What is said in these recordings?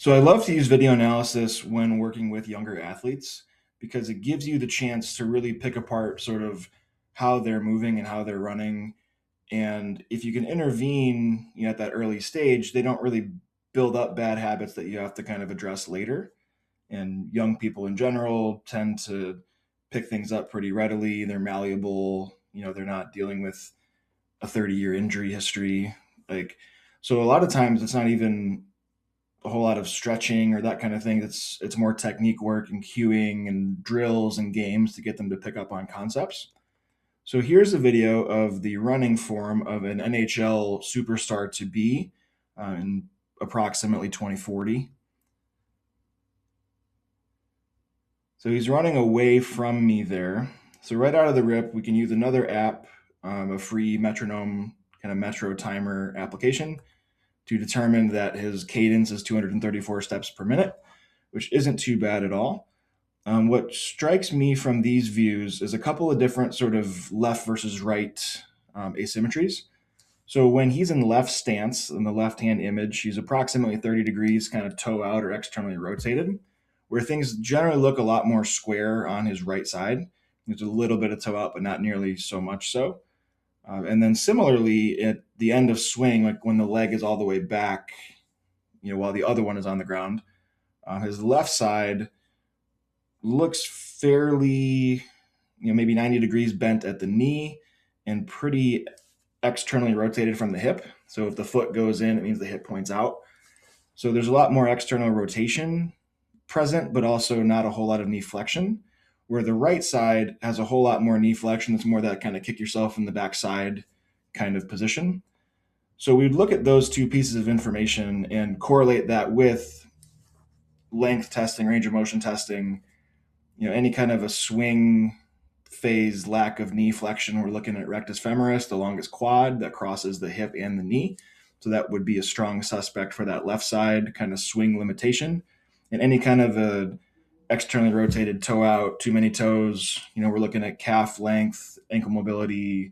So I love to use video analysis when working with younger athletes because it gives you the chance to really pick apart sort of how they're moving and how they're running. And if you can intervene, at that early stage, they don't really build up bad habits that you have to kind of address later. And young people in general tend to pick things up pretty readily. They're malleable, they're not dealing with a 30-year injury history. Like, so a lot of times it's not even a whole lot of stretching or that kind of thing. It's more technique work and cueing and drills and games to get them to pick up on concepts. So here's a video of the running form of an NHL superstar to be in approximately 2040. So he's running away from me there. So right out of the rip, we can use another app, a free metronome kind of metro timer application to determine that his cadence is 234 steps per minute, which isn't too bad at all. What strikes me from these views is a couple of different sort of left versus right asymmetries. So when he's in left stance in the left hand image, he's approximately 30 degrees kind of toe out or externally rotated, where things generally look a lot more square on his right side. There's a little bit of toe out, but not nearly so much so. And then similarly, at the end of swing, like when the leg is all the way back, while the other one is on the ground, his left side looks fairly, maybe 90 degrees bent at the knee and pretty externally rotated from the hip. So if the foot goes in, it means the hip points out. So there's a lot more external rotation present, but also not a whole lot of knee flexion. Where the right side has a whole lot more knee flexion. It's more that kind of kick yourself in the backside kind of position. So we'd look at those two pieces of information and correlate that with length testing, range of motion testing, any kind of a swing phase lack of knee flexion. We're looking at rectus femoris, the longest quad that crosses the hip and the knee. So that would be a strong suspect for that left side kind of swing limitation. And any kind of a externally rotated toe out, too many toes, we're looking at calf length, ankle mobility,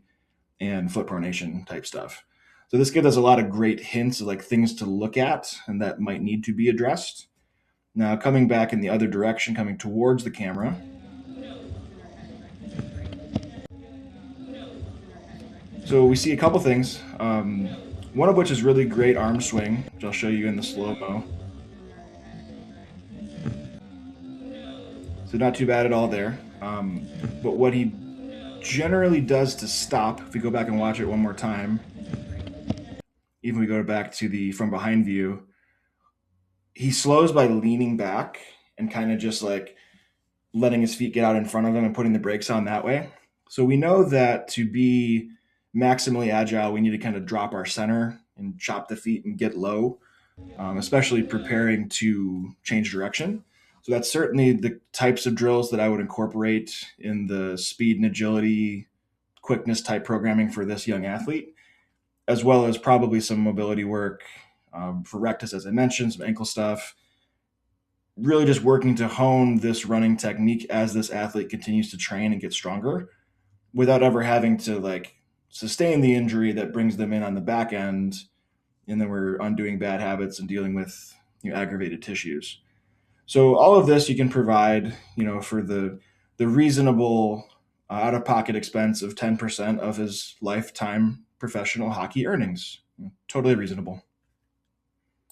and foot pronation type stuff. So this gives us a lot of great hints of like things to look at and that might need to be addressed. Now coming back in the other direction, coming towards the camera, so we see a couple things. One of which is really great arm swing, which I'll show you in the slow-mo. So not too bad at all there. But what he generally does to stop, if we go back and watch it one more time, even we go back to the from behind view, he slows by leaning back and kind of just like letting his feet get out in front of him and putting the brakes on that way. So we know that to be maximally agile, we need to kind of drop our center and chop the feet and get low, especially preparing to change direction. So that's certainly the types of drills that I would incorporate in the speed and agility, quickness type programming for this young athlete, as well as probably some mobility work for rectus, as I mentioned, some ankle stuff. Really just working to hone this running technique as this athlete continues to train and get stronger without ever having to like sustain the injury that brings them in on the back end. And then we're undoing bad habits and dealing with aggravated tissues. So all of this you can provide, for the reasonable out-of-pocket expense of 10% of his lifetime professional hockey earnings. Totally reasonable.